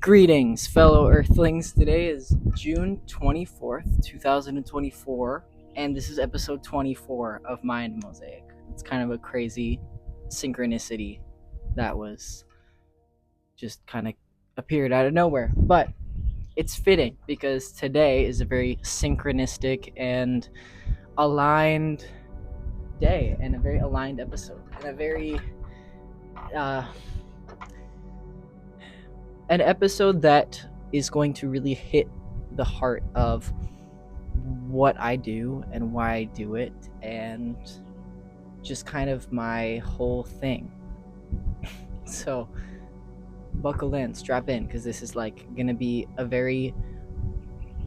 Greetings, fellow Earthlings. Today is June 24th, 2024, and this is episode 24 of MindMosaic. It's kind of a crazy synchronicity that was just kind of appeared out of nowhere, but it's fitting because today is a very synchronistic and aligned day and a very aligned episode and a very an episode that is going to really hit the heart of what I do and why I do it and just kind of my whole thing. So buckle in, strap in, because this is like gonna be a very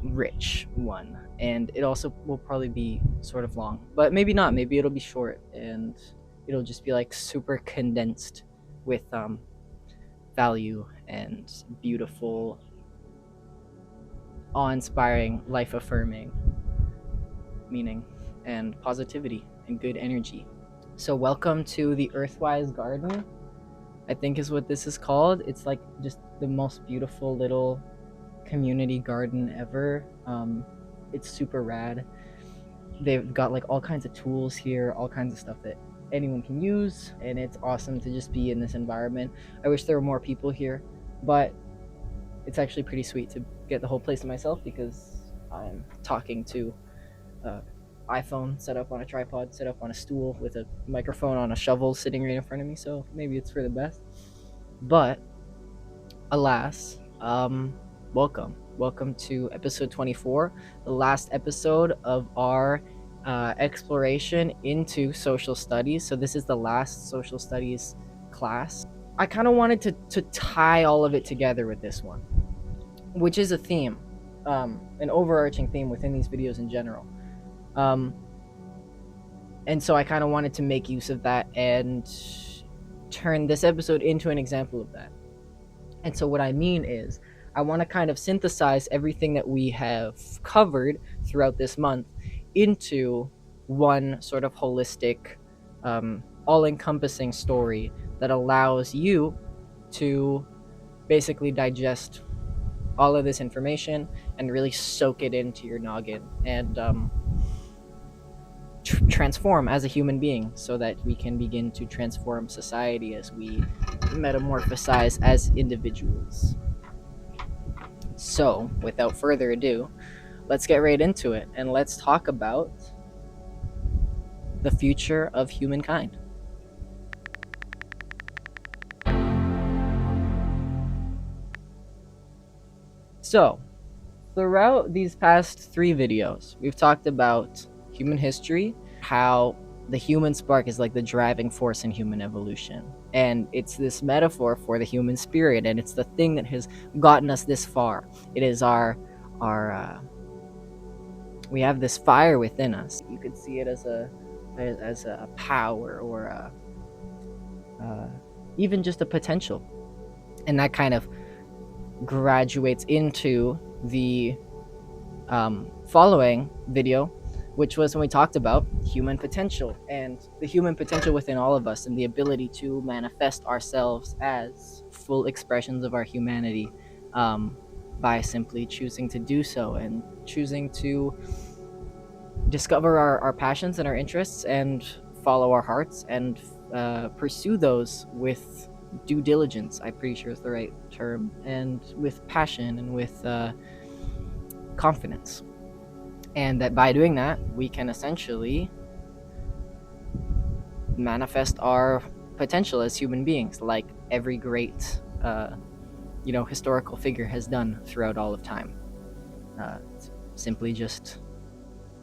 rich one, and it also will probably be sort of long, but maybe not. Maybe it'll be short and it'll just be like super condensed with value and beautiful, awe-inspiring, life-affirming meaning and positivity and good energy. So welcome to the Earthwise Garden, I think is what this is called. It's like just the most beautiful little community garden ever. It's super rad. They've got like all kinds of tools here, all kinds of stuff that anyone can use, and it's awesome to just be in this environment. I wish there were more people here, but it's actually pretty sweet to get the whole place to myself because I'm talking to iPhone set up on a tripod, set up on a stool with a microphone on a shovel sitting right in front of me, so maybe it's for the best. But alas, welcome to episode 24, the last episode of our exploration into social studies. So this is the last social studies class. I kind of wanted to tie all of it together with this one, which is a theme, an overarching theme within these videos in general. And so I kind of wanted to make use of that and turn this episode into an example of that. And so what I mean is I want to kind of synthesize everything that we have covered throughout this month into one sort of holistic, all-encompassing story that allows you to basically digest all of this information and really soak it into your noggin and transform as a human being so that we can begin to transform society as we metamorphosize as individuals. So, without further ado, let's get right into it and let's talk about the future of humankind. So, throughout these past 3 videos, we've talked about human history, how the human spark is like the driving force in human evolution. And it's this metaphor for the human spirit, and it's the thing that has gotten us this far. It is our we have this fire within us. You could see it as a power or even just a potential. And that kind of graduates into the following video, which was when we talked about human potential and the human potential within all of us and the ability to manifest ourselves as full expressions of our humanity, by simply choosing to do so and choosing to discover our passions and our interests and follow our hearts and pursue those with due diligence, I'm pretty sure is the right term, and with passion and with confidence. And that by doing that, we can essentially manifest our potential as human beings, like every great historical figure has done throughout all of time. Simply just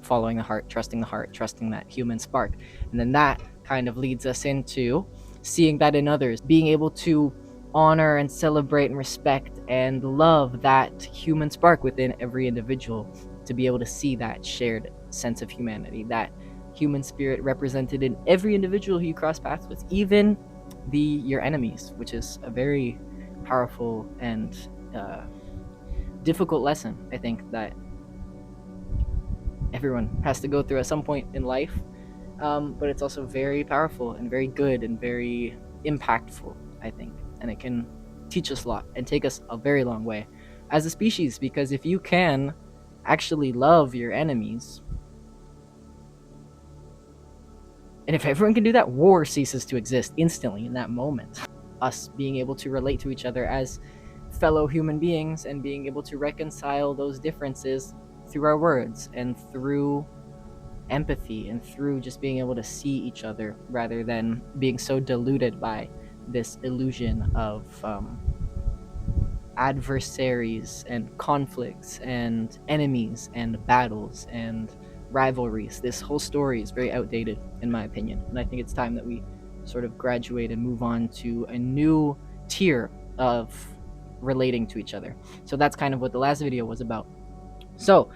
following the heart, trusting that human spark. And then that kind of leads us into seeing that in others, being able to honor and celebrate and respect and love that human spark within every individual, to be able to see that shared sense of humanity, that human spirit represented in every individual who you cross paths with, even your enemies, which is a very powerful and difficult lesson, I think, that everyone has to go through at some point in life, but it's also very powerful and very good and very impactful, I think, and it can teach us a lot and take us a very long way as a species, because if you can actually love your enemies, and if everyone can do that, war ceases to exist instantly in that moment. Us being able to relate to each other as fellow human beings and being able to reconcile those differences through our words and through empathy and through just being able to see each other rather than being so diluted by this illusion of adversaries and conflicts and enemies and battles and rivalries. This whole story is very outdated, in my opinion, and I think it's time that we sort of graduate and move on to a new tier of relating to each other. So that's kind of what the last video was about. So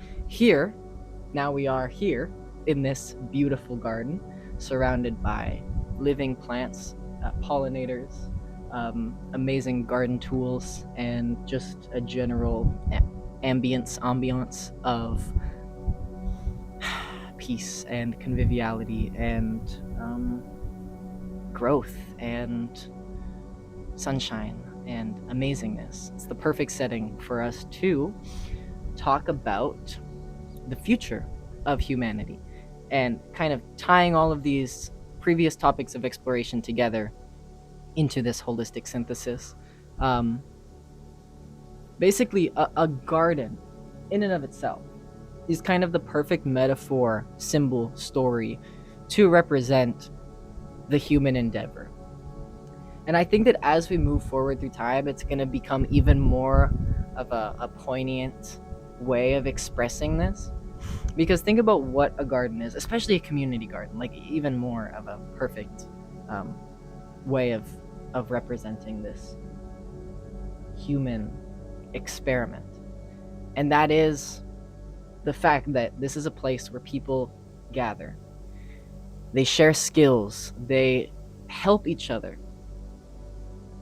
now we are here in this beautiful garden surrounded by living plants, pollinators, amazing garden tools, and just a general ambiance of peace and conviviality and growth and sunshine and amazingness. It's the perfect setting for us to talk about the future of humanity and kind of tying all of these previous topics of exploration together into this holistic synthesis. Basically, a garden in and of itself is kind of the perfect metaphor, symbol, story to represent the human endeavor. And I think that as we move forward through time, it's going to become even more of a poignant way of expressing this. Because think about what a garden is, especially a community garden, like even more of a perfect way of representing this human experiment. And that is the fact that this is a place where people gather. They share skills. They help each other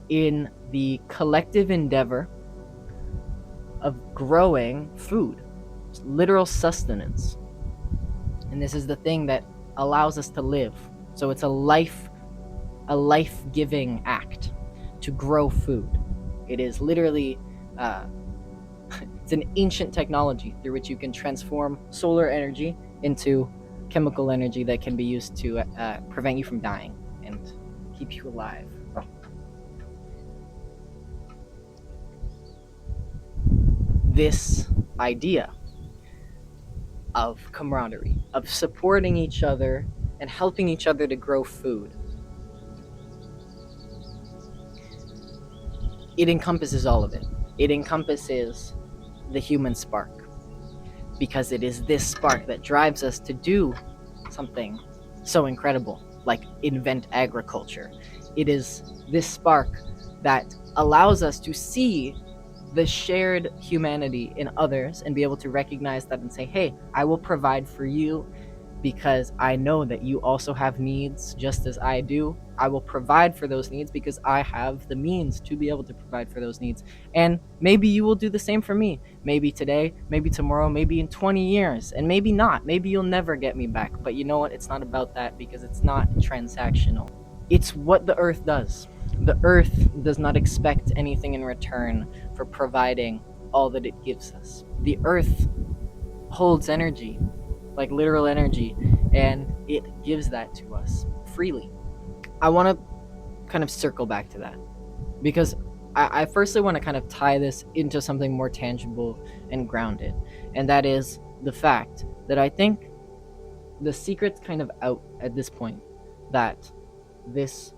in the collective endeavor of growing food, literal sustenance. And this is the thing that allows us to live. So it's a life-giving act to grow food. It is literally it's an ancient technology through which you can transform solar energy into chemical energy that can be used to prevent you from dying and keep you alive. This idea of camaraderie, of supporting each other and helping each other to grow food, it encompasses all of it. It encompasses the human spark, because it is this spark that drives us to do something so incredible, like invent agriculture. It is this spark that allows us to see the shared humanity in others and be able to recognize that and say, hey, I will provide for you because I know that you also have needs just as I do. I will provide for those needs because I have the means to be able to provide for those needs. And maybe you will do the same for me. Maybe today, maybe tomorrow, maybe in 20 years, and maybe not. Maybe you'll never get me back. But you know what? It's not about that because it's not transactional. It's what the earth does. The earth does not expect anything in return for providing all that it gives us. The earth holds energy, like literal energy, and it gives that to us freely. I want to kind of circle back to that because I firstly want to kind of tie this into something more tangible and grounded, and that is the fact that I think the secret's kind of out at this point that this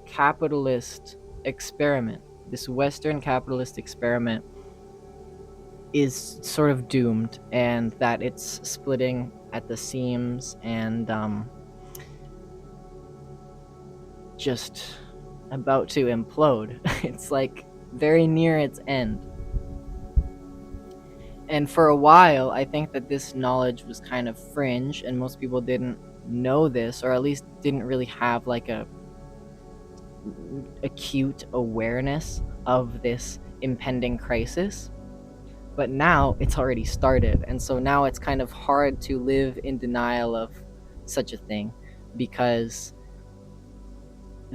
capitalist experiment, this Western capitalist experiment, is sort of doomed, and that it's splitting at the seams and just about to implode. It's like very near its end. And for a while, I think that this knowledge was kind of fringe, and most people didn't know this, or at least didn't really have like a acute awareness of this impending crisis. But now it's already started, and so now it's kind of hard to live in denial of such a thing because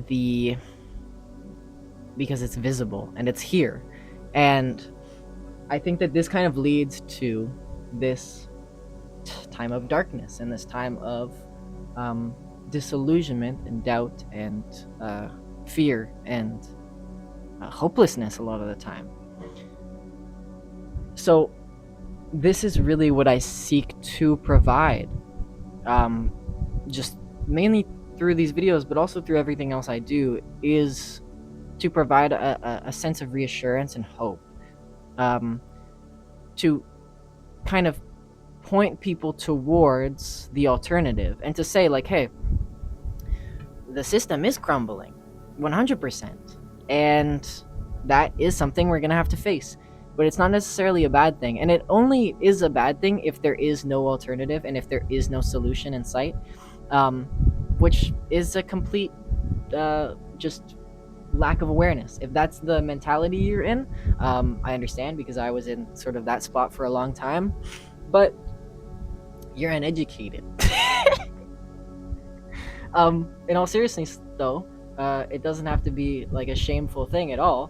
it's visible and it's here. And I think that this kind of leads to this time of darkness and this time of disillusionment and doubt and fear and hopelessness a lot of the time. So this is really what I seek to provide, just mainly through these videos, but also through everything else I do, is to provide a sense of reassurance and hope, to kind of point people towards the alternative and to say like, hey, the system is crumbling 100%, and that is something we're going to have to face. But it's not necessarily a bad thing, and it only is a bad thing if there is no alternative and if there is no solution in sight, which is a complete just lack of awareness. If that's the mentality you're in, I understand, because I was in sort of that spot for a long time, but you're uneducated. In all seriousness though, it doesn't have to be like a shameful thing at all.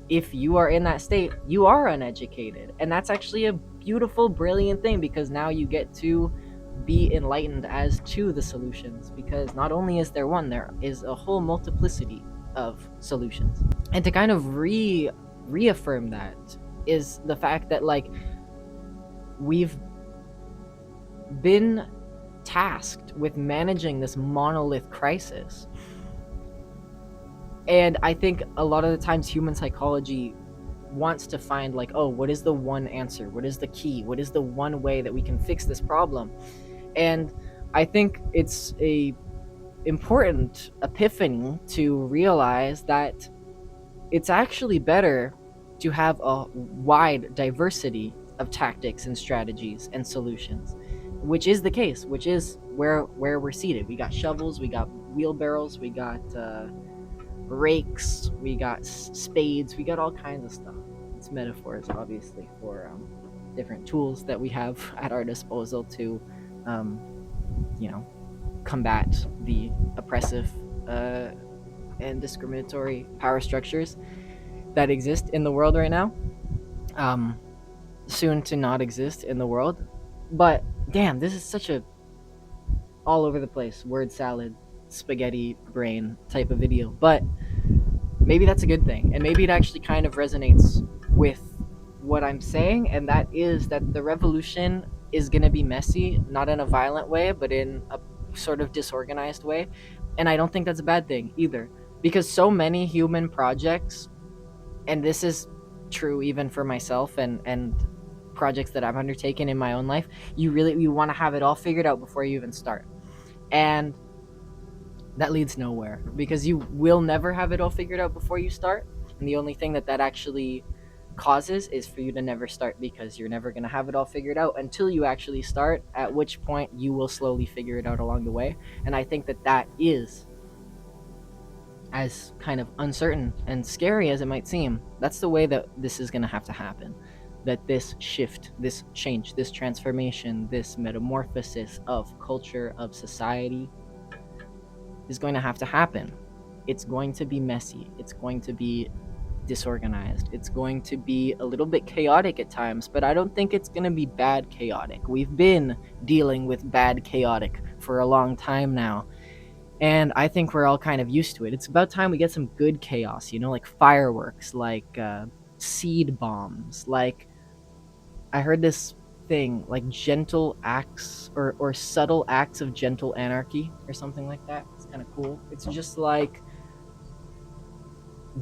If you are in that state, you are uneducated, and that's actually a beautiful, brilliant thing, because now you get to be enlightened as to the solutions, because not only is there one, there is a whole multiplicity of solutions. And to kind of reaffirm that is the fact that like we've been tasked with managing this monolith crisis. And I think a lot of the times human psychology wants to find like, oh, what is the one answer? What is the key? What is the one way that we can fix this problem? And I think it's a important epiphany to realize that it's actually better to have a wide diversity of tactics and strategies and solutions, which is the case, which is where we're seated. We got shovels, we got wheelbarrows, we got rakes, we got spades, we got all kinds of stuff. It's metaphors, obviously, for different tools that we have at our disposal to, combat the oppressive and discriminatory power structures that exist in the world right now. Soon to not exist in the world. But damn, this is such a all over the place word salad, spaghetti brain type of video. But maybe that's a good thing, and maybe it actually kind of resonates with what I'm saying, and that is that the revolution is going to be messy, not in a violent way, but in a sort of disorganized way. And I don't think that's a bad thing either, because so many human projects, and this is true even for myself and projects that I've undertaken in my own life, you want to have it all figured out before you even start. And that leads nowhere, because you will never have it all figured out before you start. And the only thing that actually causes is for you to never start, because you're never going to have it all figured out until you actually start, at which point you will slowly figure it out along the way. And I think that that is, as kind of uncertain and scary as it might seem, that's the way that this is going to have to happen. That this shift, this change, this transformation, this metamorphosis of culture, of society, is going to have to happen. It's going to be messy. It's going to be disorganized. It's going to be a little bit chaotic at times, but I don't think it's going to be bad chaotic. We've been dealing with bad chaotic for a long time now, and I think we're all kind of used to it. It's about time we get some good chaos, like fireworks, like seed bombs, like I heard this thing, like gentle acts or subtle acts of gentle anarchy or something like that. It's kind of cool. It's just like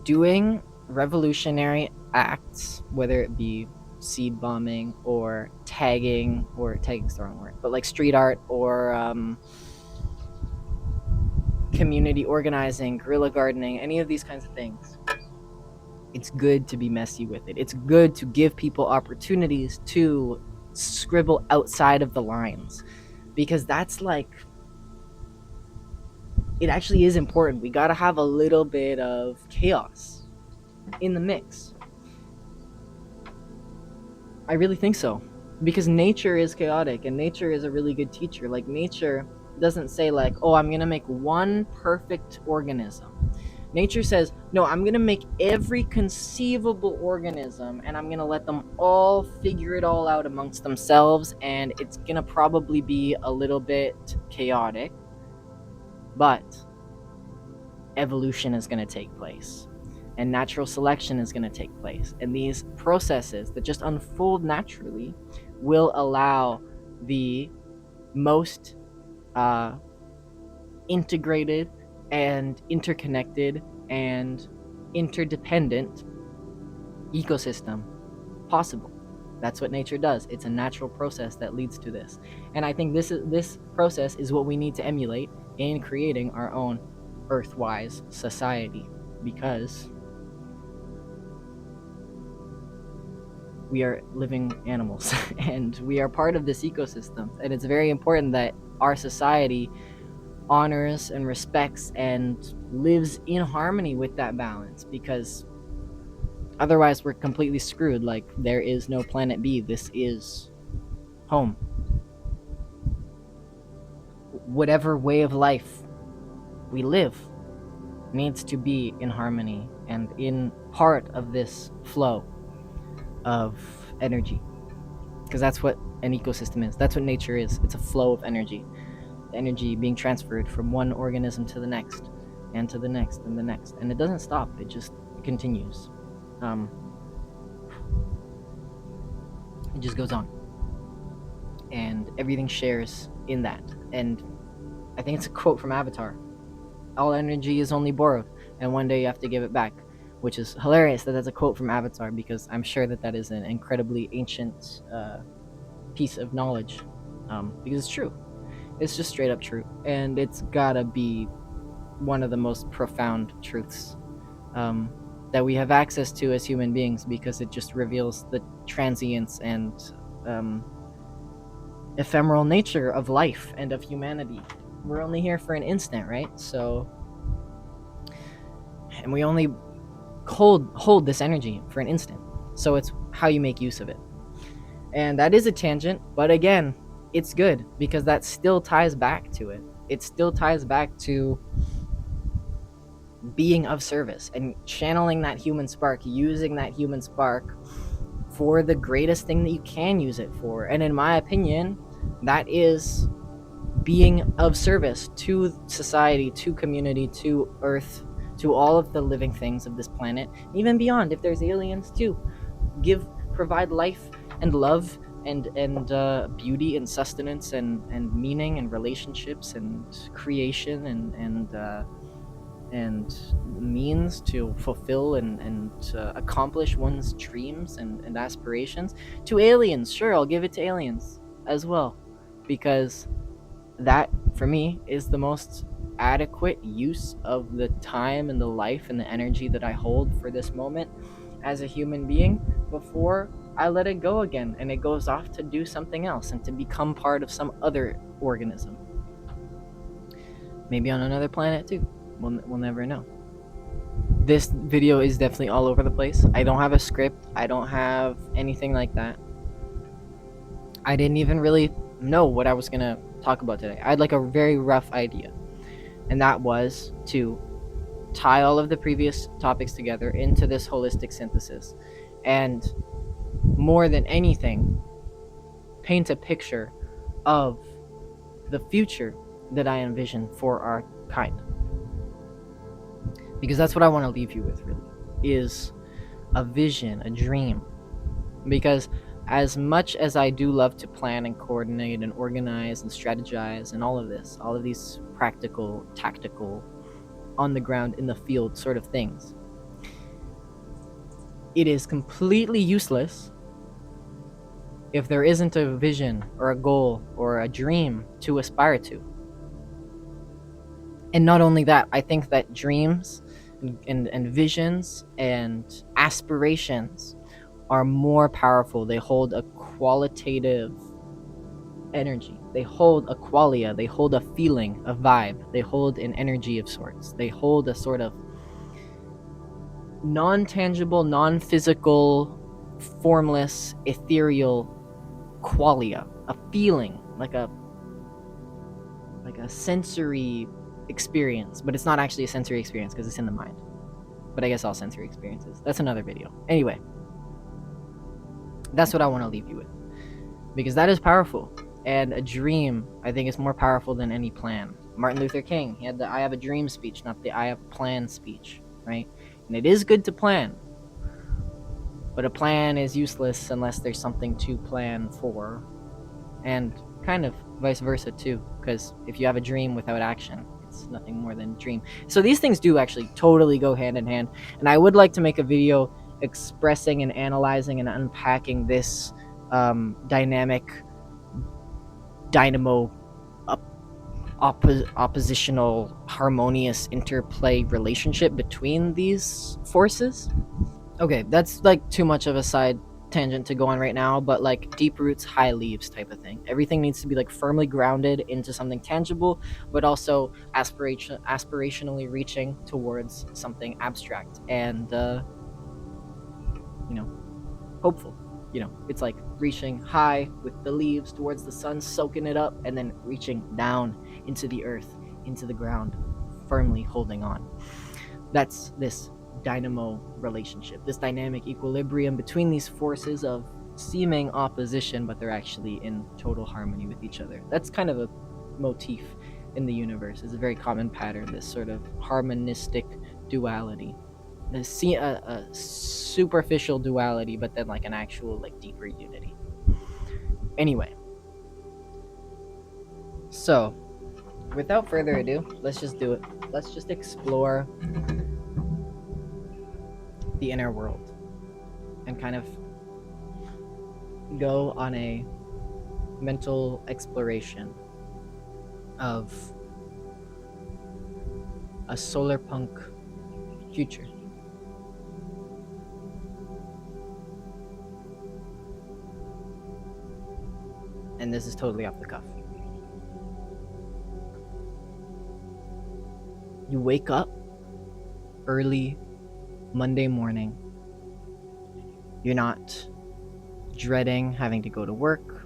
doing revolutionary acts, whether it be seed bombing or tagging's the wrong word, but like street art or community organizing, guerrilla gardening, any of these kinds of things. It's good to be messy with it. It's good to give people opportunities to scribble outside of the lines, because that's like, it actually is important. We got to have a little bit of chaos in the mix. I really think so, because nature is chaotic, and nature is a really good teacher. Like, nature doesn't say like, oh, I'm gonna make one perfect organism. Nature says, no, I'm gonna make every conceivable organism, and I'm gonna let them all figure it all out amongst themselves, and it's gonna probably be a little bit chaotic, but evolution is gonna take place, and natural selection is going to take place. And these processes that just unfold naturally will allow the most integrated and interconnected and interdependent ecosystem possible. That's what nature does. It's a natural process that leads to this. And I think this process is what we need to emulate in creating our own Earthwise society, because we are living animals and we are part of this ecosystem, and it's very important that our society honors and respects and lives in harmony with that balance, because otherwise we're completely screwed. Like, there is no planet B. This is home. Whatever way of life we live needs to be in harmony and in part of this flow of energy, because that's what an ecosystem is. That's what nature is. It's a flow of energy being transferred from one organism to the next and to the next and the next, and it doesn't stop. It just continues. It just goes on, and everything shares in that. And I think it's a quote from Avatar: all energy is only borrowed, and one day you have to give it back. Which is hilarious that that's a quote from Avatar, because I'm sure that that is an incredibly ancient piece of knowledge, because it's true. It's just straight up true, and it's gotta be one of the most profound truths that we have access to as human beings, because it just reveals the transience and ephemeral nature of life and of humanity. We're only here for an instant, right? So, and we only hold this energy for an instant, so it's how you make use of it. And that is a tangent, but again, it's good, because that still ties back to it. It still ties back to being of service and channeling that human spark, using that human spark for the greatest thing that you can use it for. And in my opinion, that is being of service to society, to community, to Earth, to all of the living things of this planet, even beyond. If there's aliens too, provide life and love and beauty and sustenance and meaning and relationships and creation and means to fulfill and accomplish one's dreams and aspirations to aliens. Sure, I'll give it to aliens as well, because that, for me, is the most adequate use of the time and the life and the energy that I hold for this moment. as a human being before I let it go again and it goes off to do something else and to become part of some other organism. Maybe on another planet too. We'll never know. This video is definitely all over the place. I don't have a script. I don't have anything like that. I didn't even really know what I was going to talk about today. I had like a very rough idea. And that was to tie all of the previous topics together into this holistic synthesis. And more than anything, paint a picture of the future that I envision for our kind. Because that's what I want to leave you with, really, is a vision, a dream. Because as much as I do love to plan and coordinate and organize and strategize and all of this, all of these practical, tactical, on the ground, in the field sort of things, it is completely useless if there isn't a vision or a goal or a dream to aspire to. And not only that, I think that dreams and visions and aspirations are more powerful. They hold a qualitative energy. They hold a qualia. They hold a feeling, a vibe. They hold an energy of sorts. They hold a sort of non-tangible, non-physical, formless, ethereal qualia, a feeling, like a sensory experience, but it's not actually a sensory experience because it's in the mind. But I guess all sensory experiences. That's another video. Anyway, that's what I want to leave you with, because that is powerful. And a dream, I think, is more powerful than any plan. Martin Luther King, he had the I have a dream speech, not the I have a plan speech, right? And it is good to plan, but a plan is useless unless there's something to plan for. And kind of vice versa too, because if you have a dream without action, it's nothing more than a dream. So these things do actually totally go hand in hand, and I would like to make a video expressing and analyzing and unpacking this dynamic dynamo oppositional harmonious interplay relationship between these forces. Okay, that's like too much of a side tangent to go on right now, but like deep roots, high leaves type of thing. Everything needs to be like firmly grounded into something tangible, but also aspirationally reaching towards something abstract and hopeful. It's like reaching high with the leaves towards the sun, soaking it up, and then reaching down into the earth, into the ground, firmly holding on. That's this dynamo relationship, this dynamic equilibrium between these forces of seeming opposition, but they're actually in total harmony with each other. That's kind of a motif in the universe. It's a very common pattern, this sort of harmonistic duality. A superficial duality, but then like an actual like deeper unity. Anyway, so without further ado, let's just do it. Let's just explore the inner world and kind of go on a mental exploration of a solar punk future. And this is totally off the cuff. You wake up early Monday morning. You're not dreading having to go to work.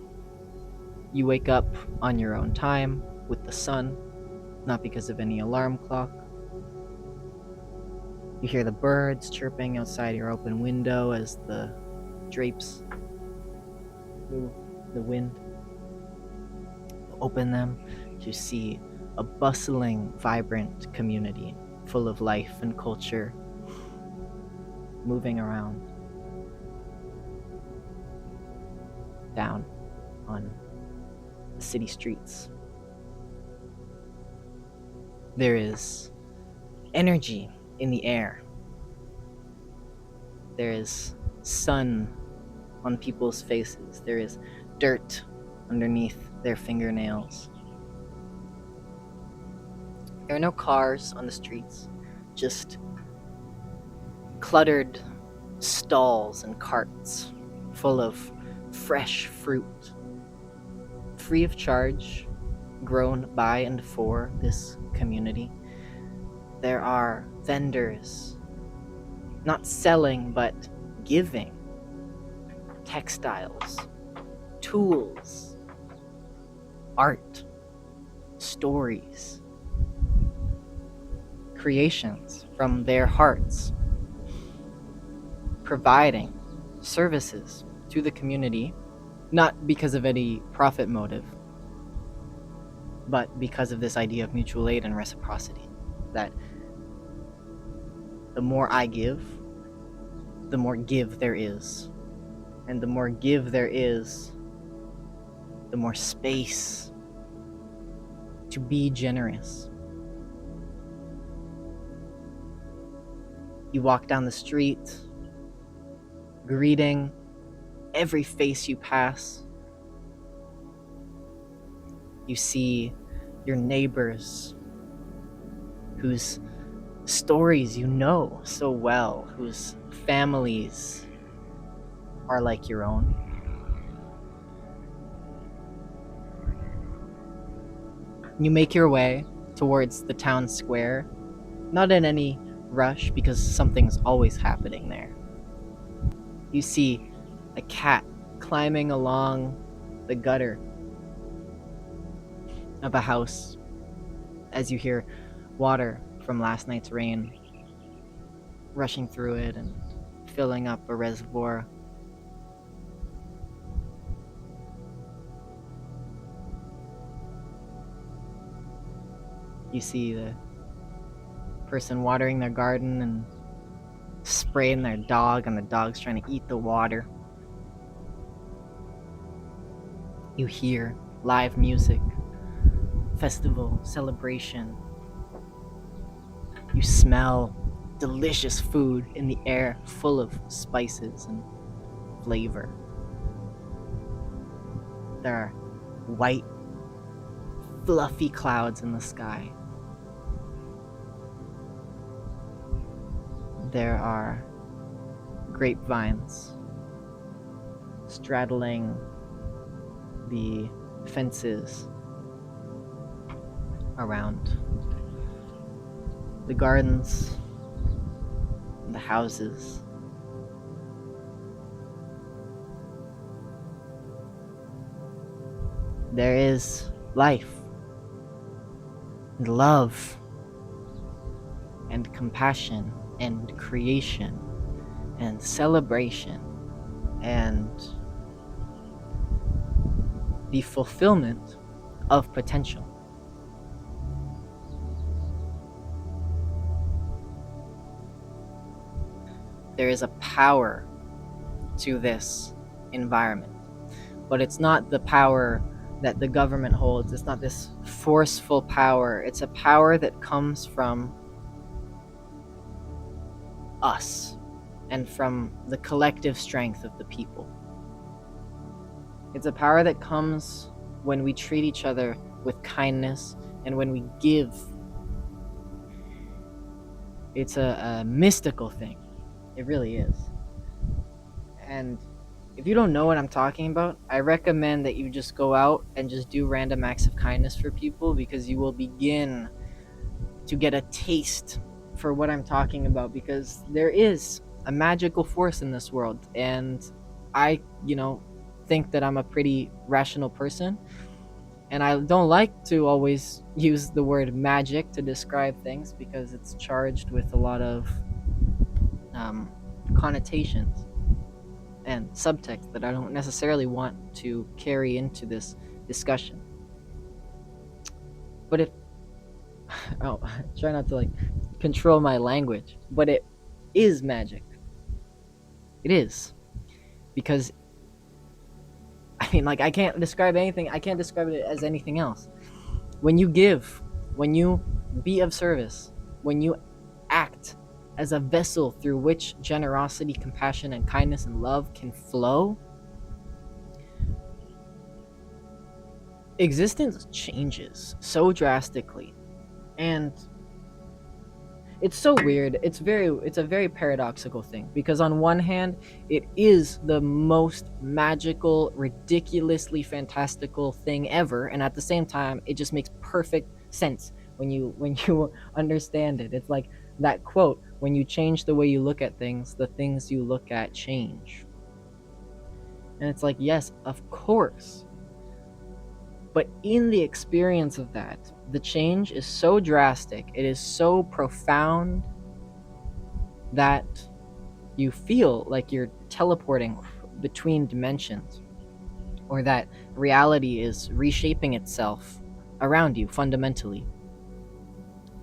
You wake up on your own time with the sun, not because of any alarm clock. You hear the birds chirping outside your open window as the drapes move the wind. Open them to see a bustling, vibrant community full of life and culture moving around down on the city streets. There is energy in the air. There is sun on people's faces. There is dirt underneath their fingernails. There are no cars on the streets, just cluttered stalls and carts full of fresh fruit, free of charge, grown by and for this community. There are vendors not selling but giving textiles, tools, art, stories, creations from their hearts, providing services to the community, not because of any profit motive, but because of this idea of mutual aid and reciprocity, that the more I give, the more give there is. And the more give there is, the more space to be generous. You walk down the street, greeting every face you pass. You see your neighbors whose stories you know so well, whose families are like your own. You make your way towards the town square, not in any rush because something's always happening there. You see a cat climbing along the gutter of a house as you hear water from last night's rain rushing through it and filling up a reservoir. You see the person watering their garden and spraying their dog, and the dog's trying to eat the water. You hear live music, festival, celebration. You smell delicious food in the air, full of spices and flavor. There are white, fluffy clouds in the sky. There are grapevines straddling the fences around the gardens, the houses. There is life and love and compassion and creation and celebration and the fulfillment of potential. There is a power to this environment, but it's not the power that the government holds. It's not this forceful power. It's a power that comes from us and from the collective strength of the people. It's a power that comes when we treat each other with kindness and when we give. It's a mystical thing. It really is. And if you don't know what I'm talking about, I recommend that you just go out and just do random acts of kindness for people, because you will begin to get a taste for what I'm talking about, because there is a magical force in this world. And I, think that I'm a pretty rational person, and I don't like to always use the word magic to describe things because it's charged with a lot of connotations and subtext that I don't necessarily want to carry into this discussion. But if try not to control my language, but it is magic. It is, because I can't describe anything. I can't describe it as anything else. When you give, when you be of service, when you act as a vessel through which generosity, compassion, and kindness and love can flow, existence changes so drastically. And it's so weird. It's a very paradoxical thing, because on one hand, it is the most magical, ridiculously fantastical thing ever, and at the same time, it just makes perfect sense when you understand it. It's like that quote, when you change the way you look at things, the things you look at change. And it's like, yes, of course. But in the experience of that, the change is so drastic, it is so profound, that you feel like you're teleporting between dimensions, or that reality is reshaping itself around you fundamentally.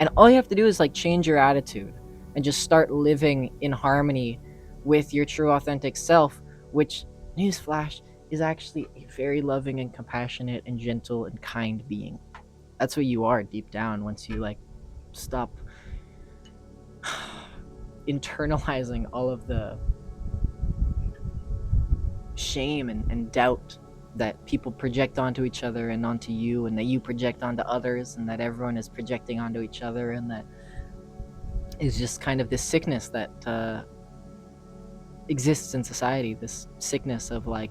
And all you have to do is like change your attitude and just start living in harmony with your true authentic self, which, newsflash, is actually a very loving and compassionate and gentle and kind being. That's what you are deep down, once you like stop internalizing all of the shame and doubt that people project onto each other and onto you, and that you project onto others, and that everyone is projecting onto each other, and that is just kind of this sickness that exists in society, this sickness of like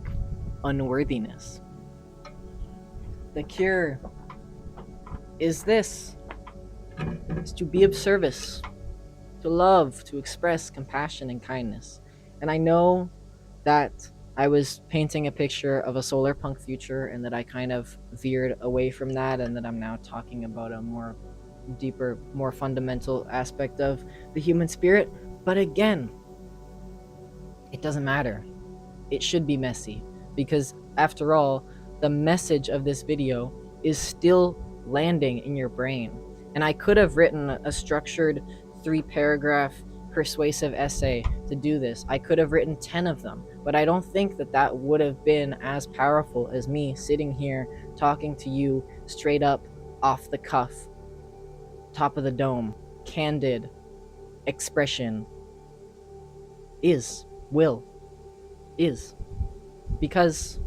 unworthiness. The cure is this: is to be of service, to love, to express compassion and kindness. And I know that I was painting a picture of a solar punk future, and that I kind of veered away from that, and that I'm now talking about a more deeper, more fundamental aspect of the human spirit. But again, it doesn't matter. It should be messy, because after all, the message of this video is still landing in your brain. And I could have written a structured 3-paragraph persuasive essay to do this. I could have written 10 of them, but I don't think that that would have been as powerful as me sitting here talking to you straight up, off the cuff, top of the dome, candid expression. Is because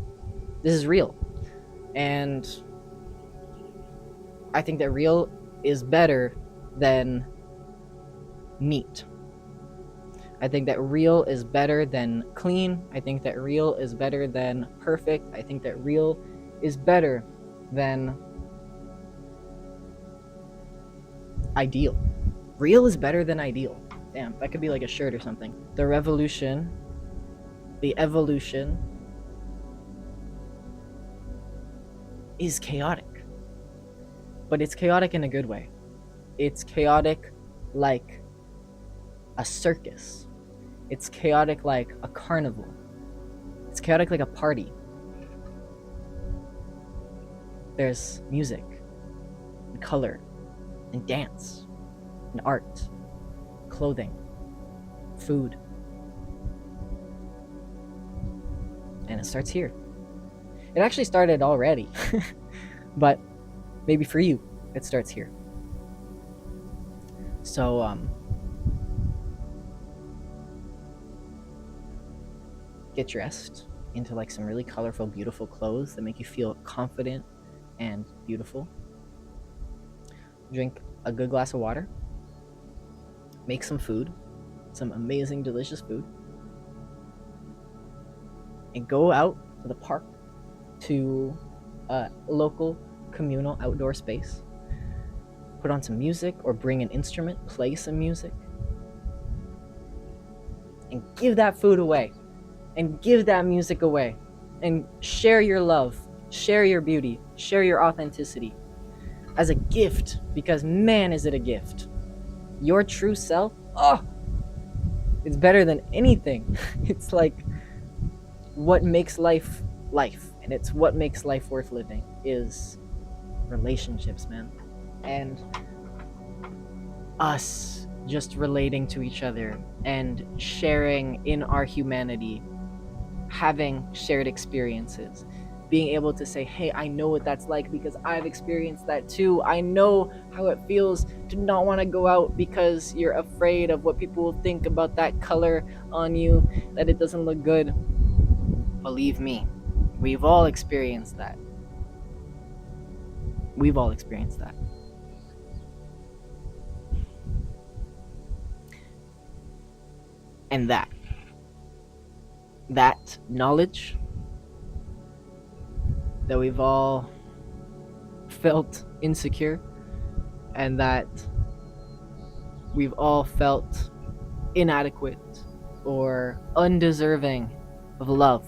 this is real, and I think that real is better than neat. I think that real is better than clean. I think that real is better than perfect. I think that real is better than ideal. Real is better than ideal. Damn, that could be like a shirt or something. The revolution, the evolution, is chaotic. But it's chaotic in a good way. It's chaotic like a circus. It's chaotic like a carnival. It's chaotic like a party. There's music, and color, and dance, and art, clothing, food. And it starts here. It actually started already, but maybe for you, it starts here. So, get dressed into like some really colorful, beautiful clothes that make you feel confident and beautiful. Drink a good glass of water. Make some food, some amazing, delicious food. And go out to the park, to a local communal outdoor space. Put on some music, or bring an instrument, play some music. And give that food away. And give that music away. And share your love, share your beauty, share your authenticity as a gift, because man, is it a gift. Your true self, it's better than anything. It's like what makes life life, and it's what makes life worth living is relationships, man. And us just relating to each other and sharing in our humanity, having shared experiences, being able to say, hey, I know what that's like because I've experienced that too. I know how it feels to not want to go out because you're afraid of what people will think about that color on you, that it doesn't look good. Believe me, we've all experienced that. We've all experienced that. And that knowledge that we've all felt insecure, and that we've all felt inadequate or undeserving of love,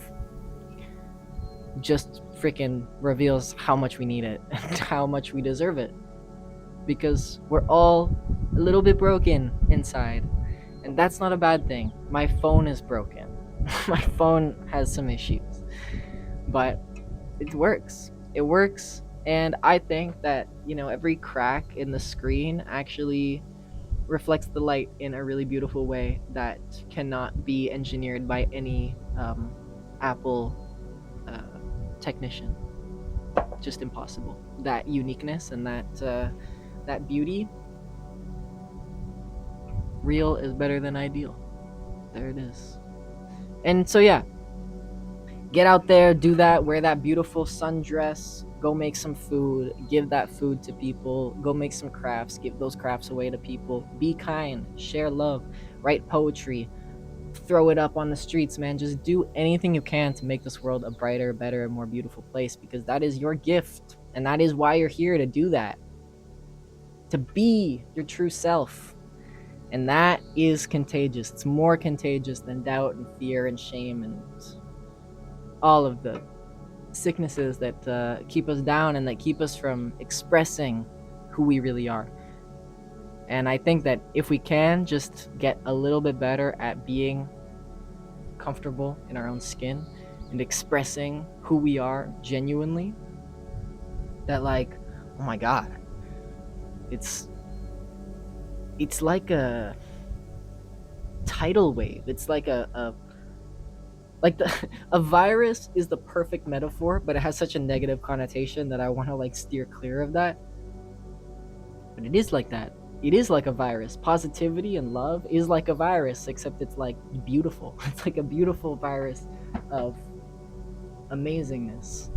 just freaking reveals how much we need it and how much we deserve it. Because we're all a little bit broken inside. And that's not a bad thing. My phone is broken. My phone has some issues. But it works. It works. And I think that, every crack in the screen actually reflects the light in a really beautiful way that cannot be engineered by any Apple technician. Just impossible. That uniqueness and that beauty, real is better than ideal. There it is. And so yeah, get out there, do that, wear that beautiful sundress, go make some food, give that food to people, go make some crafts, give those crafts away to people, be kind, share love, write poetry, throw it up on the streets, man. Just do anything you can to make this world a brighter, better, more beautiful place, because that is your gift, and that is why you're here, to do that, to be your true self. And that is contagious. It's more contagious than doubt and fear and shame and all of the sicknesses that keep us down and that keep us from expressing who we really are. And I think that if we can just get a little bit better at being comfortable in our own skin and expressing who we are genuinely, that, like, oh my god, it's like a tidal wave. It's like a virus is the perfect metaphor, but it has such a negative connotation that I want to steer clear of that. But it is like that. It is like a virus. Positivity and love is like a virus, except it's beautiful. It's like a beautiful virus of amazingness.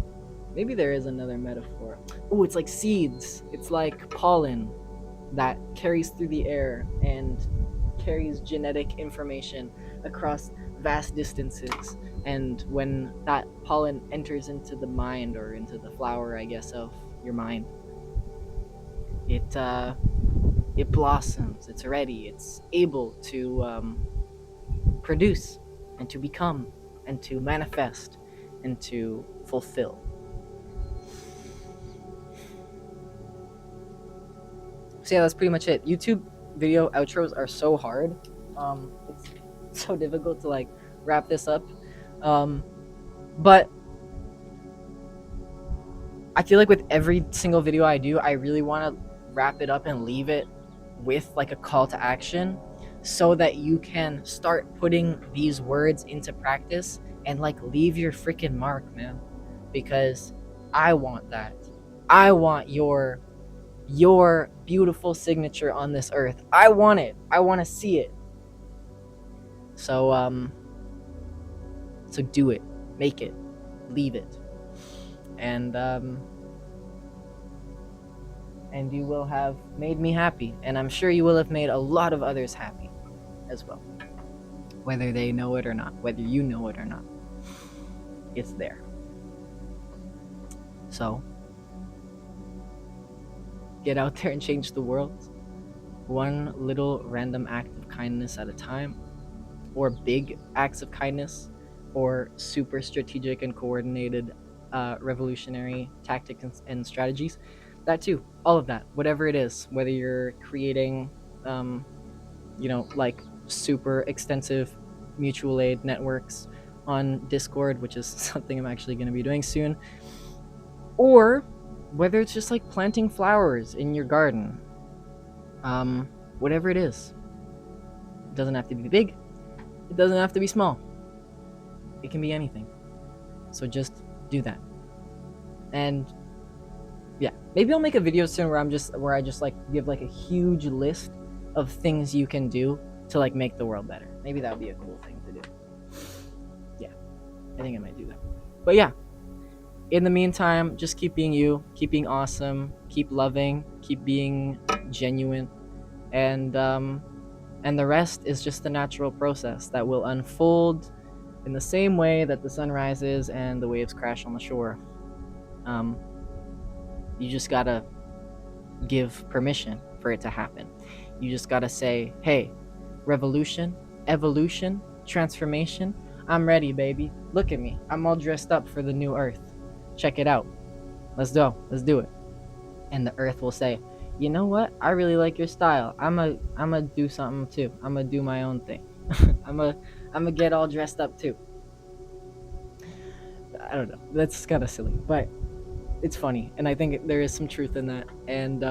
Maybe there is another metaphor. Oh, it's like seeds. It's like pollen that carries through the air and carries genetic information across vast distances. And when that pollen enters into the mind, or into the flower, I guess, of your mind, it blossoms. It's ready. It's able to produce and to become and to manifest and to fulfill. So yeah, that's pretty much it. YouTube video outros are so hard. It's so difficult to wrap this up. But I feel like with every single video I do, I really want to wrap it up and leave it with a call to action, so that you can start putting these words into practice and leave your freaking mark, man. Because I want that. I want your beautiful signature on this earth. I want it. I want to see it. So do it. Make it. Leave it. And you will have made me happy, and I'm sure you will have made a lot of others happy as well. Whether they know it or not, whether you know it or not, it's there. So get out there and change the world, one little random act of kindness at a time, or big acts of kindness, or super strategic and coordinated revolutionary tactics and strategies. That too, all of that, whatever it is, whether you're creating super extensive mutual aid networks on Discord, which is something I'm actually going to be doing soon, or whether it's just planting flowers in your garden, whatever it is. It doesn't have to be big, it doesn't have to be small, it can be anything. So just do that. And yeah, maybe I'll make a video soon where I just give a huge list of things you can do to make the world better. Maybe that would be a cool thing to do. Yeah, I think I might do that. But yeah, in the meantime, just keep being you, keep being awesome, keep loving, keep being genuine, and And the rest is just the natural process that will unfold in the same way that the sun rises and the waves crash on the shore. You just gotta give permission for it to happen. You just gotta say, hey, revolution, evolution, transformation, I'm ready, baby. Look at me. I'm all dressed up for the new earth. Check it out. Let's go. Let's do it. And the earth will say, you know what? I really like your style. I'ma do something too. I'ma do my own thing. I'ma get all dressed up too. I don't know. That's kind of silly, but it's funny, and I think there is some truth in that. And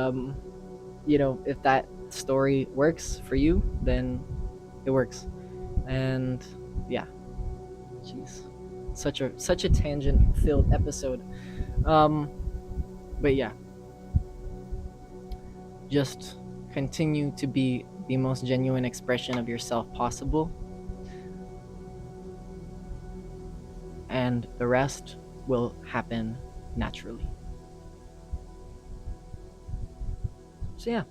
if that story works for you, then it works. And yeah, jeez, such a tangent-filled episode. But yeah, just continue to be the most genuine expression of yourself possible, and the rest will happen naturally. So yeah.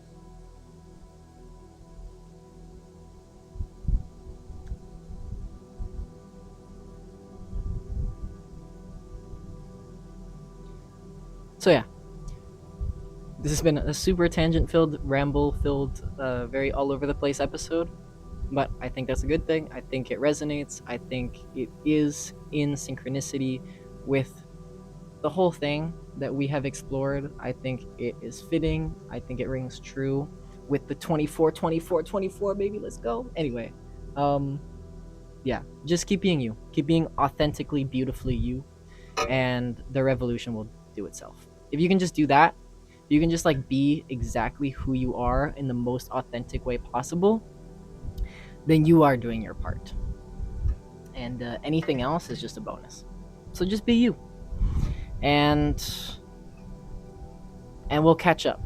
So yeah, this has been a super tangent-filled, ramble-filled, very all over the place episode, but I think that's a good thing. I think it resonates. I think it is in synchronicity with the whole thing that we have explored. I think it is fitting. I think it rings true with the 24, 24, 24, baby. Let's go. Anyway, yeah, just keep being you. Keep being authentically, beautifully you, and the revolution will do itself. If you can just do that, you can just like be exactly who you are in the most authentic way possible, then you are doing your part. And anything else is just a bonus. So just be you. And we'll catch up.